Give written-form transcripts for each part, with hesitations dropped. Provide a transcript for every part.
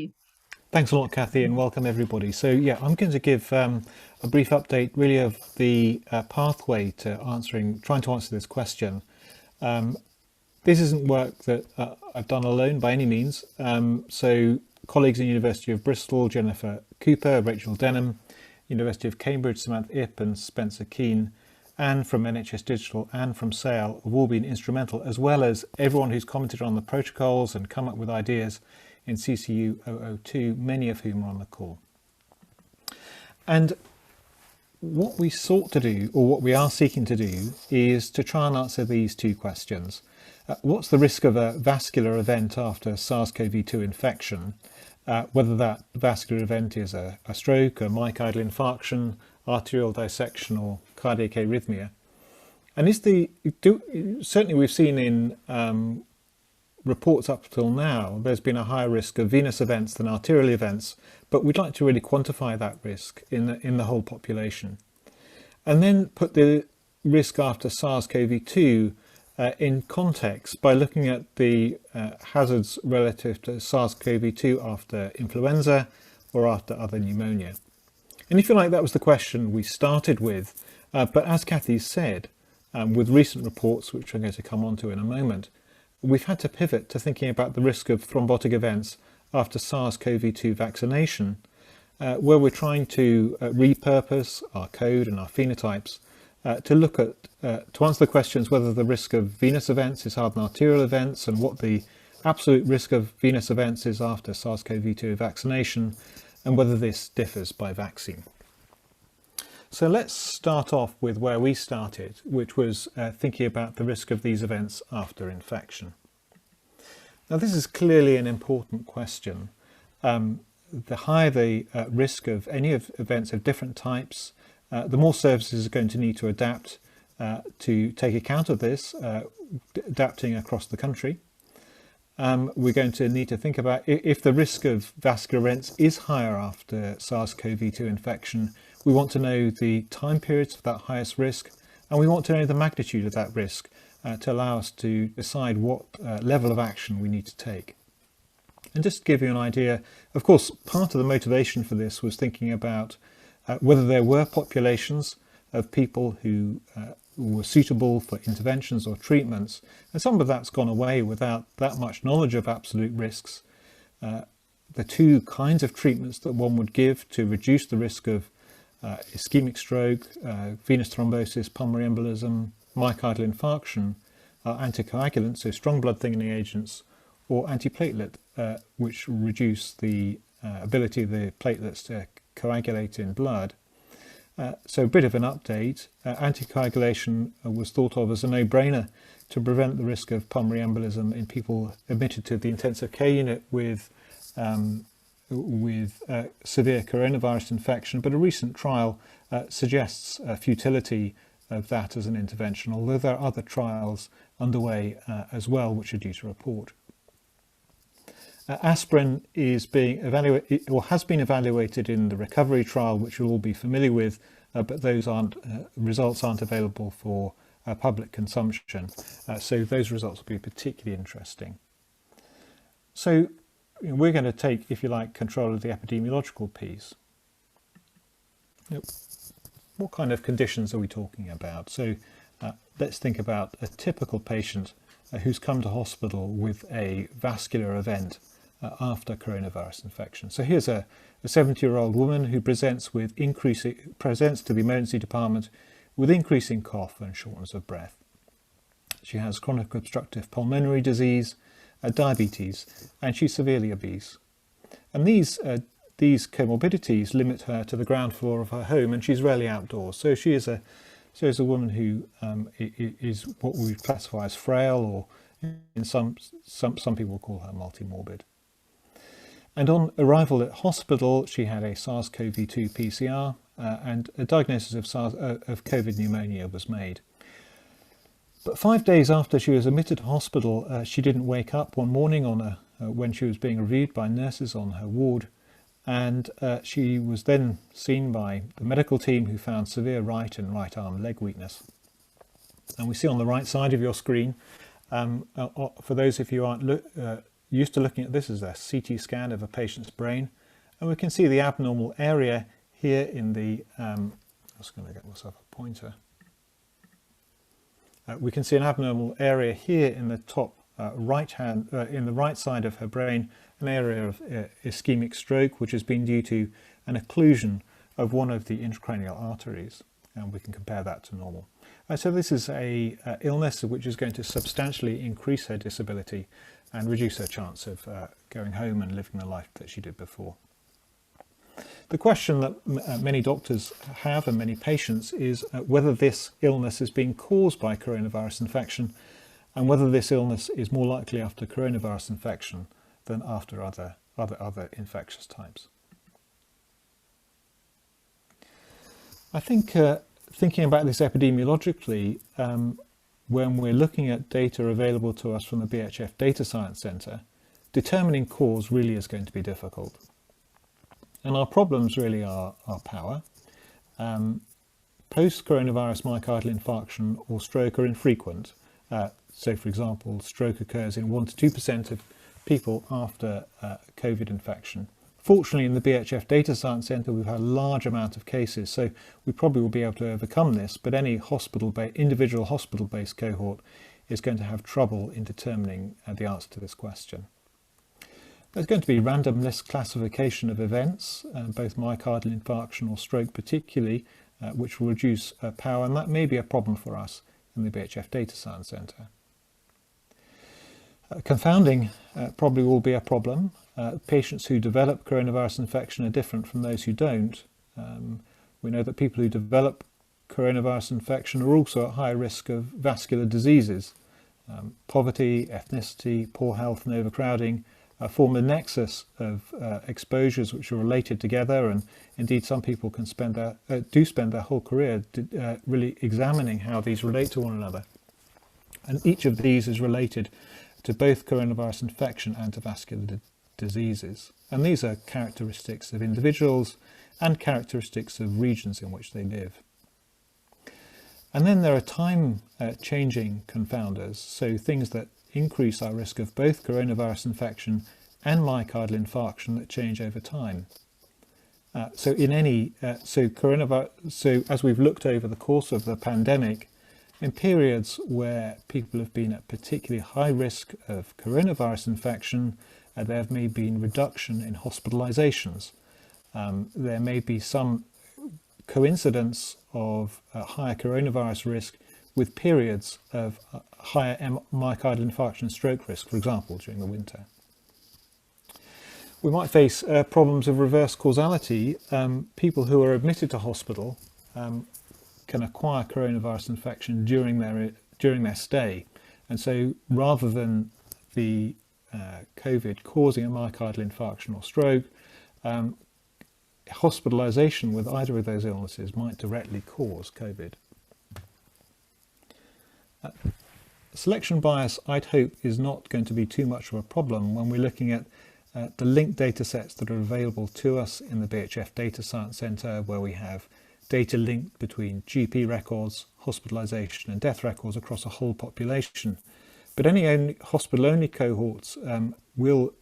you. Thanks a lot, Kathy, and welcome everybody. So yeah, I'm going to give a brief update really of the pathway to trying to answer this question. This isn't work that I've done alone by any means. So colleagues in the University of Bristol, Jennifer Cooper, Rachel Denham, University of Cambridge, Samantha Ip and Spencer Keane, and from NHS Digital and from SAIL have all been instrumental, as well as everyone who's commented on the protocols and come up with ideas in CCU 002, many of whom are on the call. And what we sought to do, or what we are seeking to do, is to try and answer these two questions. What's the risk of a vascular event after SARS CoV-2 infection? Whether that vascular event is a stroke, a myocardial infarction, arterial dissection or cardiac arrhythmia. And certainly we've seen in reports up till now, there's been a higher risk of venous events than arterial events, but we'd like to really quantify that risk in the whole population. And then put the risk after SARS-CoV-2 in context by looking at the hazards relative to SARS-CoV-2 after influenza or after other pneumonia. And if you like, that was the question we started with, but as Kathy said, with recent reports, which I'm going to come on to in a moment, we've had to pivot to thinking about the risk of thrombotic events after SARS-CoV-2 vaccination, where we're trying to repurpose our code and our phenotypes to look at, to answer the questions whether the risk of venous events is higher than arterial events and what the absolute risk of venous events is after SARS-CoV-2 vaccination and whether this differs by vaccine. So let's start off with where we started, which was thinking about the risk of these events after infection. Now this is clearly an important question. The higher the risk of any of events of different types, the more services are going to need to adapt to take account of this, adapting across the country. We're going to need to think about if the risk of vascular events is higher after SARS-CoV-2 infection, we want to know the time periods of that highest risk, and we want to know the magnitude of that risk to allow us to decide what level of action we need to take. And just to give you an idea, of course, part of the motivation for this was thinking about whether there were populations of people who were suitable for interventions or treatments, and some of that's gone away without that much knowledge of absolute risks. The two kinds of treatments that one would give to reduce the risk of ischemic stroke, venous thrombosis, pulmonary embolism, myocardial infarction are anticoagulants, so strong blood thinning agents, or antiplatelet, which reduce the ability of the platelets to coagulate in blood. So a bit of an update. Anticoagulation was thought of as a no-brainer to prevent the risk of pulmonary embolism in people admitted to the intensive care unit with severe coronavirus infection, but a recent trial suggests futility of that as an intervention, although there are other trials underway as well which are due to report. Aspirin is being evaluated, or has been evaluated in the recovery trial, which you'll all be familiar with, but those results aren't available for public consumption. So those results will be particularly interesting. So we're going to take, if you like, control of the epidemiological piece. What kind of conditions are we talking about? So let's think about a typical patient who's come to hospital with a vascular event after coronavirus infection. So here's a 70-year-old woman who presents to the emergency department with increasing cough and shortness of breath. She has chronic obstructive pulmonary disease, diabetes, and she's severely obese. And these comorbidities limit her to the ground floor of her home, and she's rarely outdoors. So she is a woman who is what we classify as frail, or in some people call her multimorbid. And on arrival at hospital, she had a SARS-CoV-2 PCR, and a diagnosis of COVID pneumonia was made. But 5 days after she was admitted to hospital, she didn't wake up one morning when she was being reviewed by nurses on her ward, and she was then seen by the medical team, who found severe right and right arm leg weakness. And we see on the right side of your screen, for those of you who aren't used to looking at this as a CT scan of a patient's brain, and we can see the abnormal area here in the, I'm just going to get myself a pointer. We can see an abnormal area here in the top in the right side of her brain, an area of ischemic stroke, which has been due to an occlusion of one of the intracranial arteries, and we can compare that to normal. So this is a illness which is going to substantially increase her disability and reduce her chance of going home and living the life that she did before. The question that many doctors have and many patients is whether this illness is being caused by coronavirus infection, and whether this illness is more likely after coronavirus infection than after other infectious types. I think thinking about this epidemiologically, when we're looking at data available to us from the BHF Data Science Centre, determining cause really is going to be difficult. And our problems really are power. Post-coronavirus myocardial infarction or stroke are infrequent. So, for example, stroke occurs in 1 to 2% of people after COVID infection. Fortunately, in the BHF Data Science Centre, we've had a large amount of cases, so we probably will be able to overcome this, but any individual hospital-based cohort is going to have trouble in determining the answer to this question. There's going to be random list classification of events, both myocardial infarction or stroke particularly, which will reduce power, and that may be a problem for us in the BHF Data Science Centre. Confounding probably will be a problem. Patients who develop coronavirus infection are different from those who don't. We know that people who develop coronavirus infection are also at high risk of vascular diseases. Poverty, ethnicity, poor health and overcrowding form a nexus of exposures which are related together, and indeed some people can spend their whole career really examining how these relate to one another. And each of these is related to both coronavirus infection and to vascular diseases. And these are characteristics of individuals and characteristics of regions in which they live. And then there are time changing confounders, so things that increase our risk of both coronavirus infection and myocardial infarction that change over time. So as we've looked over the course of the pandemic, in periods where people have been at particularly high risk of coronavirus infection, there may be a reduction in hospitalizations. There may be some coincidence of higher coronavirus risk with periods of higher myocardial infarction and stroke risk, for example, during the winter. We might face problems of reverse causality. People who are admitted to hospital can acquire coronavirus infection during their stay, and so rather than the COVID causing a myocardial infarction or stroke, hospitalization with either of those illnesses might directly cause COVID. Selection bias, I'd hope, is not going to be too much of a problem when we're looking at the linked data sets that are available to us in the BHF Data Science Centre, where we have data linked between GP records, hospitalisation and death records across a whole population. But any hospital-only cohorts will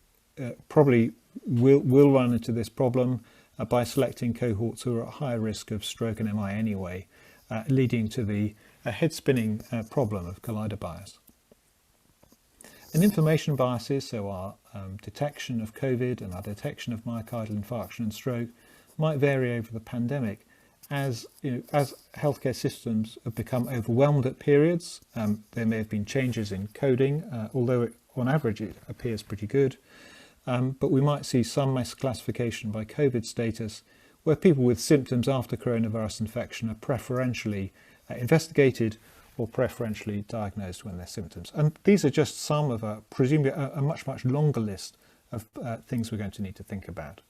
run into this problem by selecting cohorts who are at higher risk of stroke and MI anyway, leading to the head-spinning problem of collider bias. And information biases, so our detection of COVID and our detection of myocardial infarction and stroke, might vary over the pandemic as healthcare systems have become overwhelmed at periods. There may have been changes in coding, although on average it appears pretty good. But we might see some misclassification by COVID status, where people with symptoms after coronavirus infection are preferentially investigated or preferentially diagnosed when their symptoms. And these are just some of presumably a much, much longer list of things we're going to need to think about.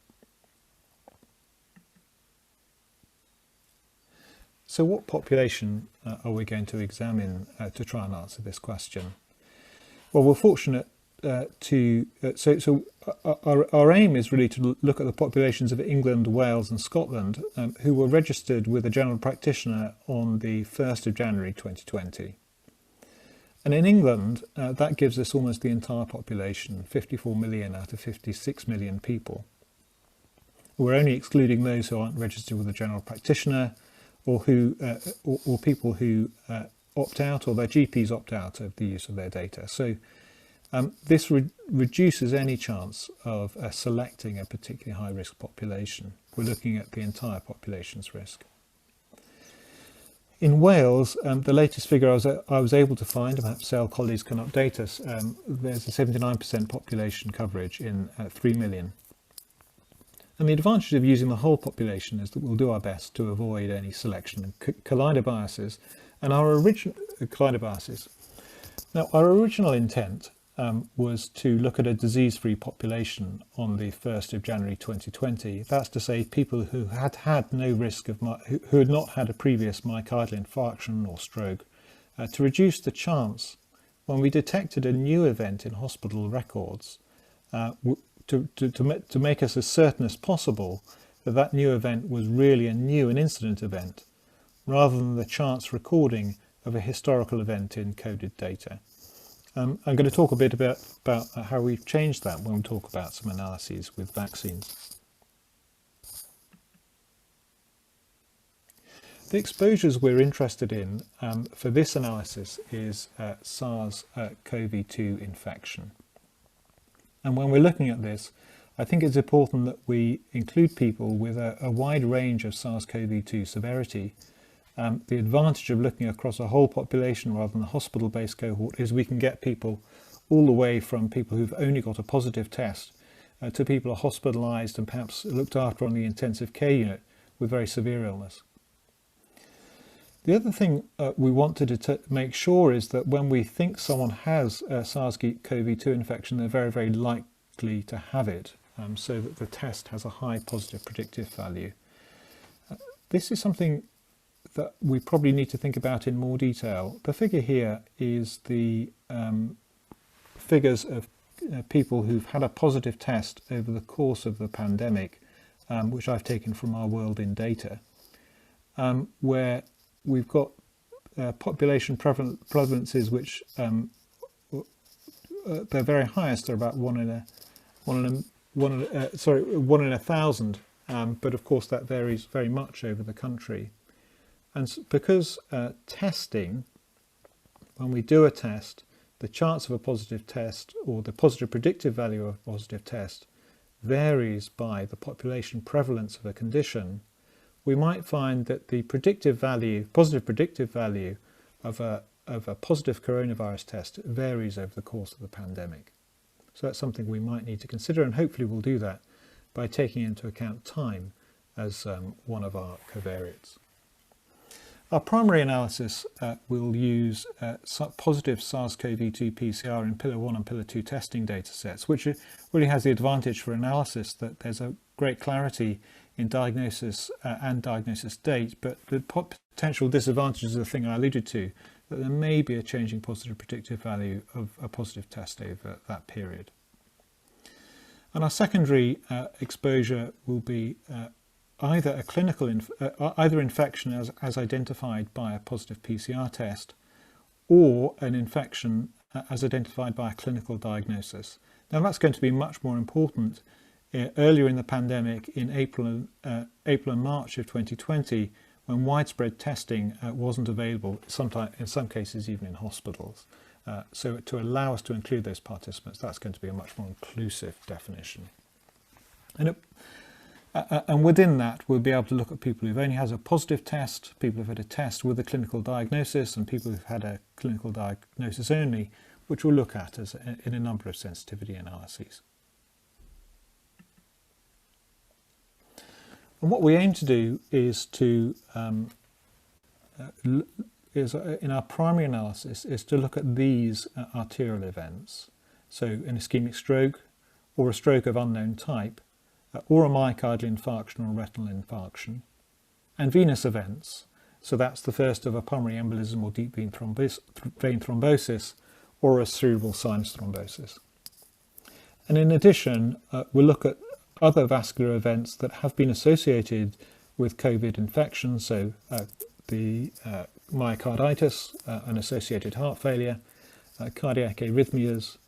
So what population are we going to examine to try and answer this question? Well, we're fortunate our aim is really to look at the populations of England, Wales and Scotland who were registered with a general practitioner on the 1st of January 2020. And in England, that gives us almost the entire population, 54 million out of 56 million people. We're only excluding those who aren't registered with a general practitioner, or who, or people who opt out, or their GPs opt out of the use of their data. So this reduces any chance of selecting a particularly high-risk population. We're looking at the entire population's risk. In Wales, the latest figure I was able to find, perhaps Sale colleagues can update us, there's a 79% population coverage in 3 million. And the advantage of using the whole population is that we'll do our best to avoid any selection and collider biases. And our original collider biases. Now, our original intent was to look at a disease-free population on the 1st of January 2020. That's to say, people who had had no risk of, who had not had a previous myocardial infarction or stroke, to reduce the chance when we detected a new event in hospital records, to make us as certain as possible that that new event was really an incident event, rather than the chance recording of a historical event in coded data. I'm going to talk a bit about how we've changed that when we talk about some analyses with vaccines. The exposures we're interested in for this analysis is SARS CoV-2 infection. And when we're looking at this, I think it's important that we include people with a wide range of SARS CoV-2 severity. The advantage of looking across a whole population rather than a hospital-based cohort is we can get people all the way from people who've only got a positive test to people who are hospitalised and perhaps looked after on the intensive care unit with very severe illness. The other thing we wanted to make sure is that when we think someone has SARS-CoV-2 infection, they're very, very likely to have it, so that the test has a high positive predictive value. This is something that we probably need to think about in more detail. The figure here is the figures of people who've had a positive test over the course of the pandemic, which I've taken from our World in Data, where we've got population prevalences which they're very highest. They're about one in a thousand, but of course that varies very much over the country. And because testing, when we do a test, the chance of a positive test or the positive predictive value of a positive test varies by the population prevalence of a condition, we might find that the predictive value, positive predictive value of a positive coronavirus test varies over the course of the pandemic. So that's something we might need to consider, and hopefully we'll do that by taking into account time as one of our covariates. Our primary analysis will use positive SARS-CoV-2 PCR in Pillar 1 and Pillar 2 testing data sets, which really has the advantage for analysis that there's a great clarity in diagnosis and diagnosis date, but the potential disadvantages are the thing I alluded to, that there may be a changing positive predictive value of a positive test over that period. And our secondary exposure will be either a clinical either infection as identified by a positive PCR test, or an infection as identified by a clinical diagnosis. Now that's going to be much more important earlier in the pandemic, in April and March of 2020, when widespread testing wasn't available, in some cases even in hospitals. So to allow us to include those participants, that's going to be a much more inclusive definition. And within that, we'll be able to look at people who've only had a positive test, people who've had a test with a clinical diagnosis, and people who've had a clinical diagnosis only, which we'll look at in a number of sensitivity analyses. And what we aim to do is to, in our primary analysis, is to look at these arterial events. So an ischemic stroke, or a stroke of unknown type, or a myocardial infarction or retinal infarction, and venous events. So that's the first of a pulmonary embolism or deep vein thrombosis, or a cerebral sinus thrombosis. And in addition, we'll look at other vascular events that have been associated with COVID infection, so the myocarditis and associated heart failure, cardiac arrhythmias,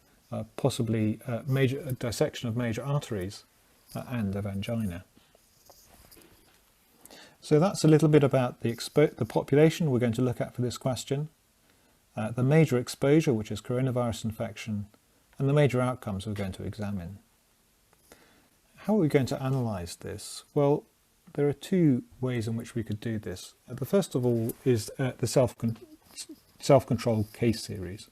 possibly major dissection of major arteries, and of angina. So that's a little bit about the population we're going to look at for this question, the major exposure, which is coronavirus infection, and the major outcomes we're going to examine. How are we going to analyse this? Well, there are two ways in which we could do this. The first of all is the self-controlled case series,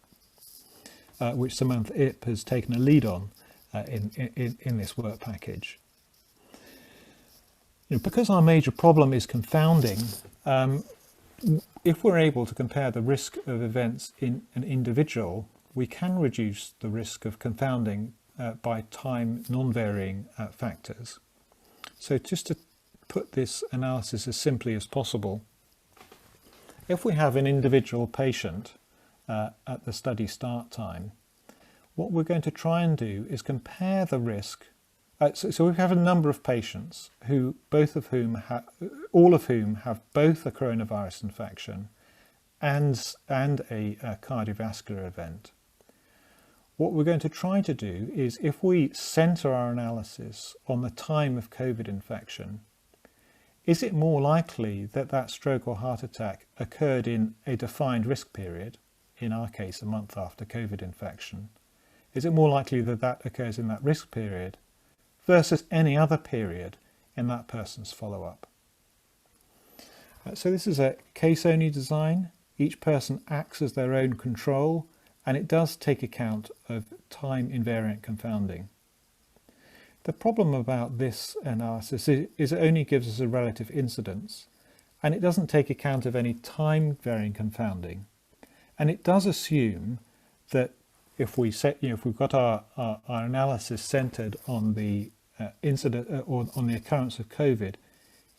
which Samantha Ip has taken a lead on in this work package. Because our major problem is confounding, if we're able to compare the risk of events in an individual, we can reduce the risk of confounding by time non-varying factors. So just to put this analysis as simply as possible, if we have an individual patient at the study start time, what we're going to try and do is compare the risk. So we have a number of patients who, all of whom have both a coronavirus infection and a cardiovascular event. What we're going to try to do is, if we centre our analysis on the time of COVID infection, is it more likely that that stroke or heart attack occurred in a defined risk period, in our case a month after COVID infection? Is it more likely that that occurs in that risk period versus any other period in that person's follow-up? So this is a case-only design. Each person acts as their own control, and it does take account of time invariant confounding. The problem about this analysis is it only gives us a relative incidence, and it doesn't take account of any time varying confounding. And it does assume that if we've got our analysis centered on the incident or on the occurrence of COVID,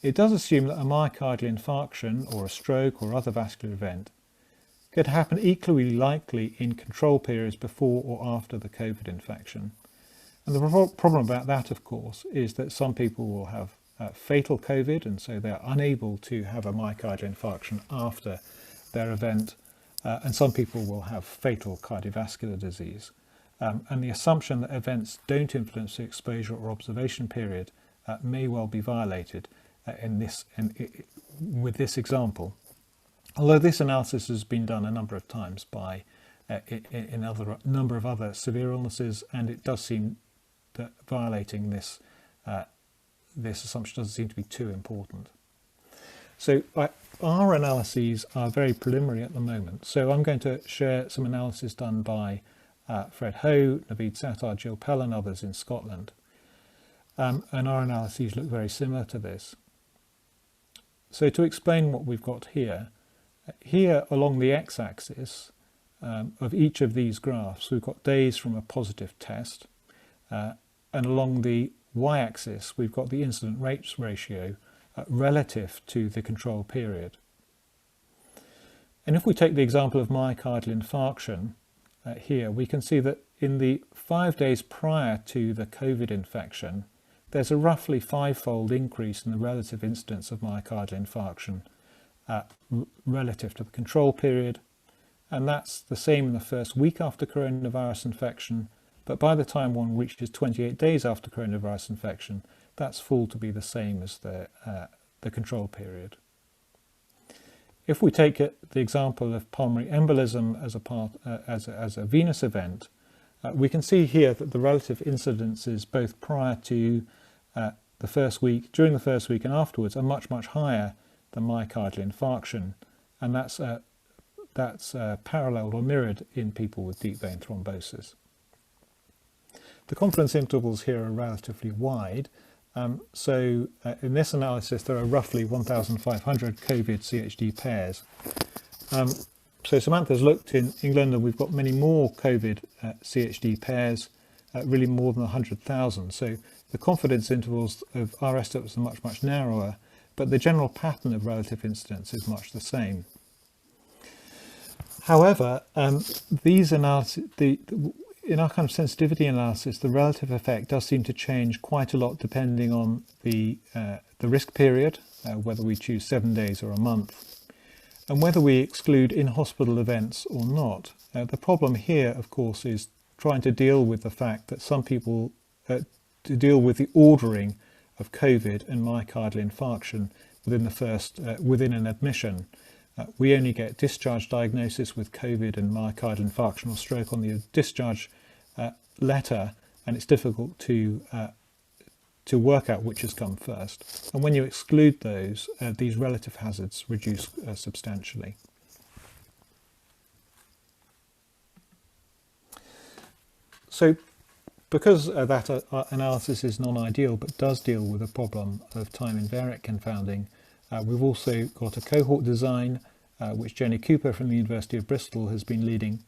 it does assume that a myocardial infarction or a stroke or other vascular event could happen equally likely in control periods before or after the COVID infection. And the problem about that, of course, is that some people will have fatal COVID, and so they're unable to have a myocardial infarction after their event, and some people will have fatal cardiovascular disease. And the assumption that events don't influence the exposure or observation period may well be violated with this example. Although this analysis has been done a number of times by in a number of other severe illnesses, and it does seem that violating this assumption doesn't seem to be too important. So our analyses are very preliminary at the moment. So I'm going to share some analysis done by Fred Ho, Naveed Sattar, Jill Pell and others in Scotland. And our analyses look very similar to this. So to explain what we've got here along the x-axis of each of these graphs, we've got days from a positive test, and along the y-axis we've got the incident rates ratio relative to the control period. And if we take the example of myocardial infarction here, we can see that in the 5 days prior to the COVID infection, there's a roughly 5-fold increase in the relative incidence of myocardial infarction relative to the control period, and that's the same in the first week after coronavirus infection, but by the time one reaches 28 days after coronavirus infection, that's full to be the same as the control period. If we take the example of pulmonary embolism as a venous event, we can see here that the relative incidences both prior to the first week, during the first week and afterwards are much, much higher than myocardial infarction, and that's paralleled or mirrored in people with deep vein thrombosis. The confidence intervals here are relatively wide, so in this analysis there are roughly 1,500 COVID CHD pairs. So Samantha's looked in England, and we've got many more COVID CHD pairs, really more than 100,000. So the confidence intervals of our estimates are much, much narrower, but the general pattern of relative incidence is much the same. However, these analyses, in our kind of sensitivity analysis, the relative effect does seem to change quite a lot depending on the risk period, whether we choose 7 days or a month. And whether we exclude in-hospital events or not, the problem here, of course, is trying to deal with the fact that some people, to deal with the ordering of COVID and myocardial infarction within an admission. We only get discharge diagnosis with COVID and myocardial infarction or stroke on the discharge letter, and it's difficult to work out which has come first. And when you exclude those, these relative hazards reduce substantially. So because that analysis is non-ideal but does deal with the problem of time invariant confounding, we've also got a cohort design which Jenny Cooper from the University of Bristol has been leading,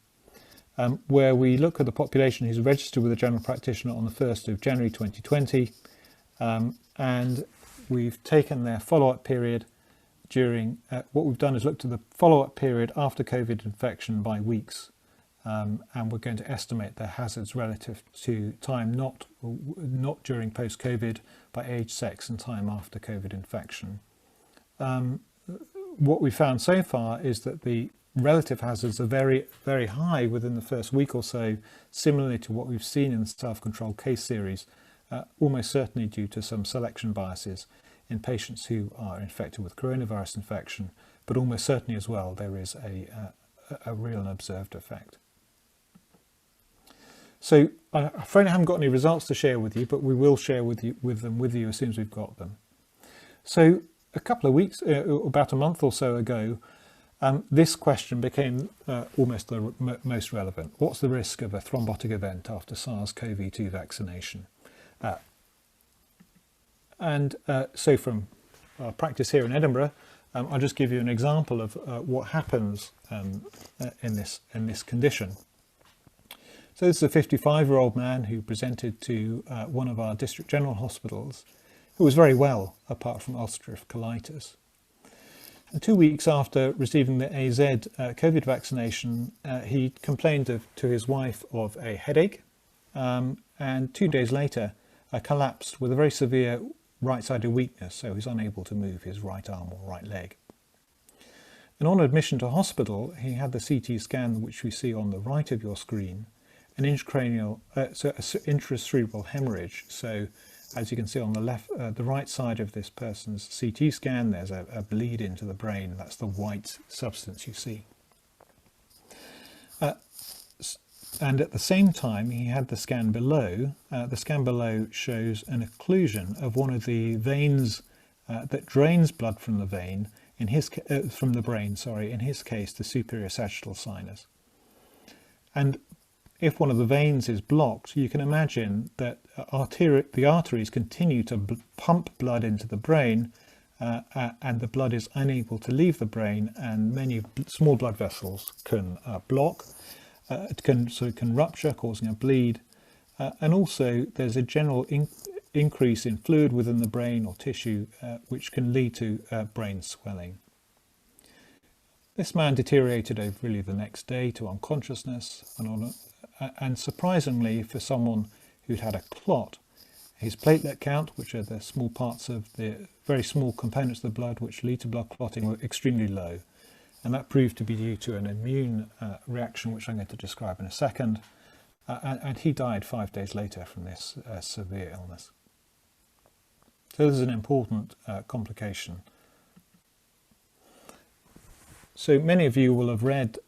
where we look at the population who's registered with a general practitioner on the 1st of January 2020, and we've taken their follow-up period during, what we've done is looked at the follow-up period after COVID infection by weeks, and we're going to estimate their hazards relative to time not during post-COVID, by age, sex and time after COVID infection. What we found so far is that the relative hazards are very, very high within the first week or so, similarly to what we've seen in the self-controlled case series, almost certainly due to some selection biases in patients who are infected with coronavirus infection, but almost certainly as well there is a real and observed effect. So I'm afraid I haven't got any results to share with you, but we will share them with you as soon as we've got them. So a couple of weeks, about a month or so ago, this question became almost the most relevant. What's the risk of a thrombotic event after SARS CoV-2 vaccination? So from our practice here in Edinburgh, I'll just give you an example of what happens in this condition. So this is a 55-year-old man who presented to one of our district general hospitals, who was very well apart from ulcerative colitis. And 2 weeks after receiving the AZ COVID vaccination, he complained to his wife of a headache, and 2 days later collapsed with a very severe right-sided weakness, so he's unable to move his right arm or right leg. And on admission to hospital, he had the CT scan, which we see on the right of your screen, an intracranial, intracerebral hemorrhage. So as you can see on the left, the right side of this person's CT scan, there's a bleed into the brain. That's the white substance you see. And at the same time, he had the scan below. The scan below shows an occlusion of one of the veins that drains blood from the brain. In his case, the superior sagittal sinus. And if one of the veins is blocked, you can imagine that the arteries continue to pump blood into the brain, and the blood is unable to leave the brain, and many small blood vessels can block. It can rupture, causing a bleed, and also there's a general increase in fluid within the brain or tissue, which can lead to brain swelling. This man deteriorated over really the next day to unconsciousness, and surprisingly for someone who'd had a clot, his platelet count, which are the small parts of the very small components of the blood which lead to blood clotting, were extremely low. And that proved to be due to an immune reaction, which I'm going to describe in a second. And he died 5 days later from this severe illness. So this is an important complication. So many of you will have read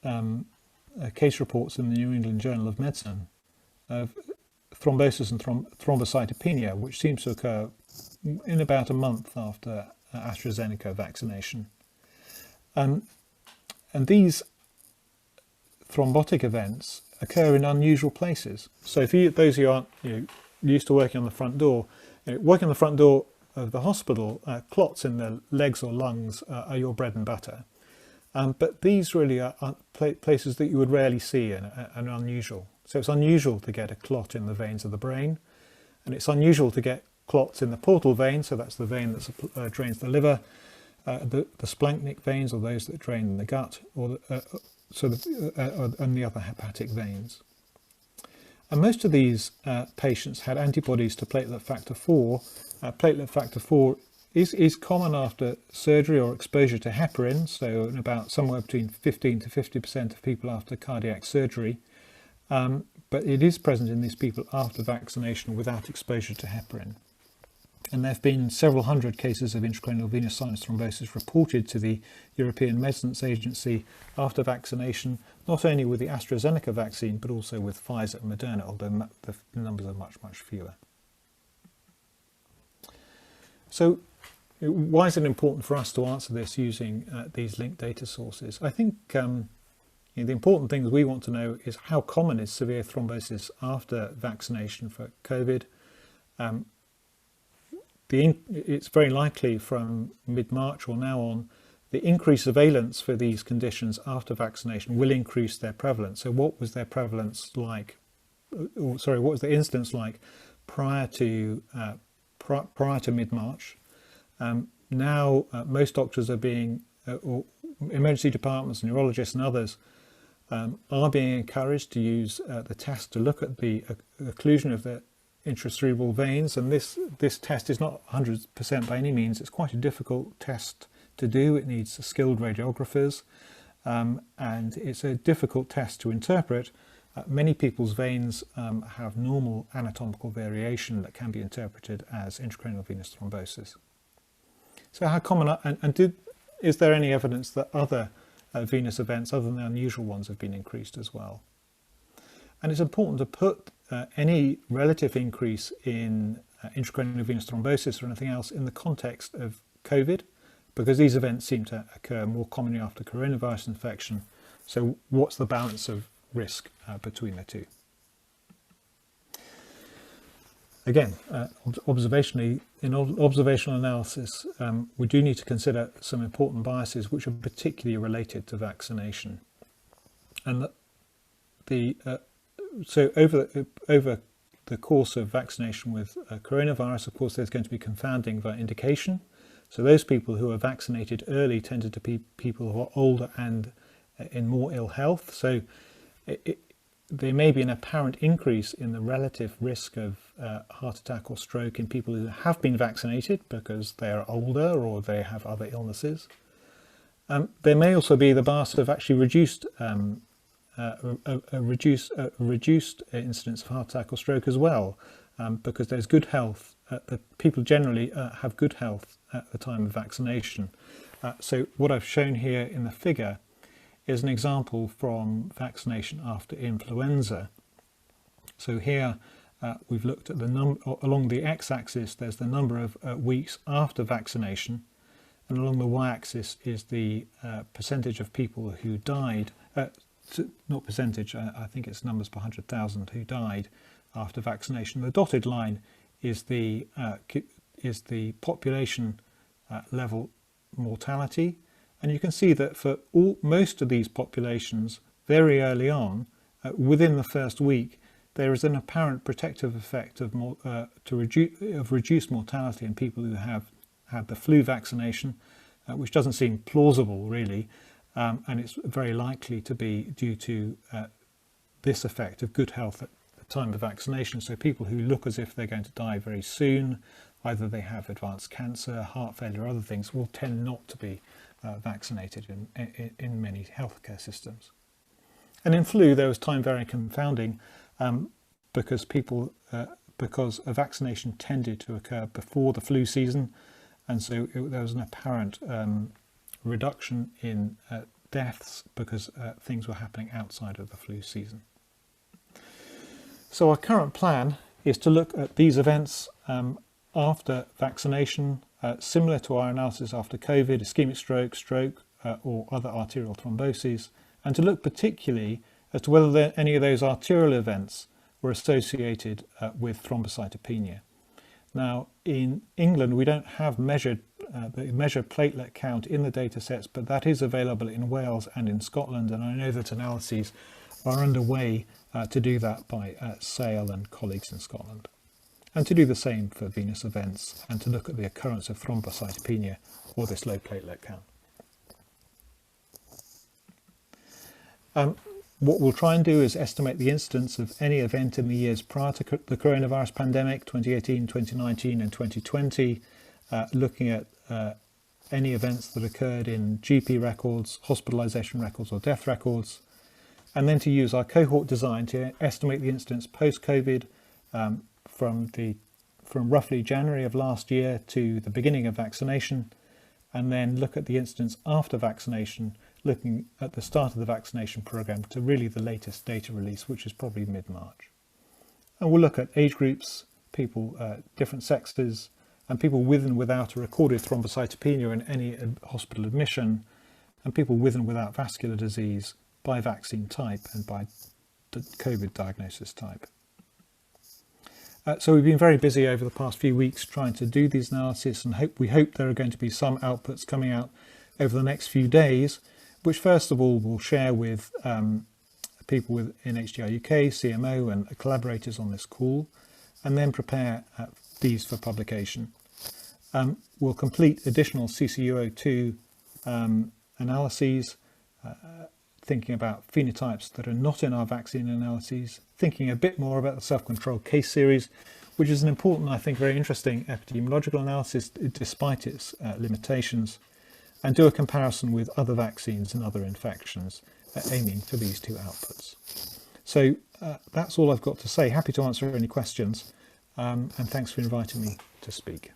case reports in the New England Journal of Medicine of thrombosis and thrombocytopenia, which seems to occur in about a month after AstraZeneca vaccination. And these thrombotic events occur in unusual places. So if those who aren't used to working on the front door, working on the front door of the hospital, clots in the legs or lungs are your bread and butter. But these really are places that you would rarely see and unusual. So it's unusual to get a clot in the veins of the brain, and it's unusual to get clots in the portal vein, so that's the vein that drains the liver, the splanchnic veins, or those that drain the gut, or and the other hepatic veins. And most of these patients had antibodies to platelet factor 4. Platelet factor 4 is common after surgery or exposure to heparin, so in about somewhere between 15 to 50% of people after cardiac surgery. But it is present in these people after vaccination without exposure to heparin. And there have been several hundred cases of intracranial venous sinus thrombosis reported to the European Medicines Agency after vaccination, not only with the AstraZeneca vaccine, but also with Pfizer and Moderna, although the numbers are much, much fewer. So why is it important for us to answer this using these linked data sources? I think the important things we want to know is how common is severe thrombosis after vaccination for COVID. It's very likely from mid-March or now on, the increased surveillance for these conditions after vaccination will increase their prevalence. So what was their prevalence like, what was the incidence like prior to mid-March? Now most doctors are being, or emergency departments, neurologists and others, are being encouraged to use the test to look at the occlusion of the intracerebral veins, and this test is not 100% by any means. It's quite a difficult test to do. It needs skilled radiographers, and it's a difficult test to interpret. Many people's veins have normal anatomical variation that can be interpreted as intracranial venous thrombosis. So how common, is there any evidence that other venous events other than the unusual ones have been increased as well? And it's important to put any relative increase in intracranial venous thrombosis or anything else in the context of COVID, because these events seem to occur more commonly after coronavirus infection. So what's the balance of risk between the two? Again, observationally, in observational analysis, we do need to consider some important biases which are particularly related to vaccination. And so over the course of vaccination with coronavirus, of course, there's going to be confounding by indication. So those people who are vaccinated early tended to be people who are older and in more ill health. So there may be an apparent increase in the relative risk of heart attack or stroke in people who have been vaccinated because they are older or they have other illnesses. There may also be the bias of actually reduced incidence of heart attack or stroke as well, because there's good health. The people generally have good health at the time of vaccination. So what I've shown here in the figure is an example from vaccination after influenza. So here we've looked at the number along the x-axis. There's the number of weeks after vaccination, and along the y-axis is the percentage of people who died. Not percentage, I think it's numbers per 100,000 who died after vaccination. The dotted line is the population level mortality, and you can see that for most of these populations, very early on, within the first week, there is an apparent protective effect of reduced mortality in people who have had the flu vaccination, which doesn't seem plausible really. And it's very likely to be due to this effect of good health at the time of vaccination. So people who look as if they're going to die very soon, either they have advanced cancer, heart failure, or other things, will tend not to be vaccinated in many healthcare systems. And in flu, there was time varying confounding because a vaccination tended to occur before the flu season, and so there was an apparent reduction in deaths because things were happening outside of the flu season. So our current plan is to look at these events after vaccination, similar to our analysis after COVID, ischemic stroke, or other arterial thromboses, and to look particularly as to whether any of those arterial events were associated with thrombocytopenia. Now, in England, we don't have measured platelet count in the data sets, but that is available in Wales and in Scotland, and I know that analyses are underway to do that by Sale and colleagues in Scotland, and to do the same for venous events and to look at the occurrence of thrombocytopenia or this low platelet count. What we'll try and do is estimate the incidence of any event in the years prior to the coronavirus pandemic, 2018, 2019 and 2020, looking at any events that occurred in GP records, hospitalisation records or death records, and then to use our cohort design to estimate the incidence post-COVID from roughly January of last year to the beginning of vaccination, and then look at the incidence after vaccination, looking at the start of the vaccination programme to really the latest data release, which is probably mid-March. And we'll look at age groups, people, different sexes, and people with and without a recorded thrombocytopenia in any hospital admission, and people with and without vascular disease by vaccine type and by COVID diagnosis type. So we've been very busy over the past few weeks trying to do these analyses, and we hope there are going to be some outputs coming out over the next few days, which first of all we'll share with people in HDR UK, CMO and collaborators on this call, and then prepare these for publication. We'll complete additional CCUO2 analyses, thinking about phenotypes that are not in our vaccine analyses, thinking a bit more about the self-controlled case series, which is an important, I think, very interesting epidemiological analysis despite its limitations, and do a comparison with other vaccines and other infections, aiming for these two outputs. So that's all I've got to say. Happy to answer any questions, and thanks for inviting me to speak.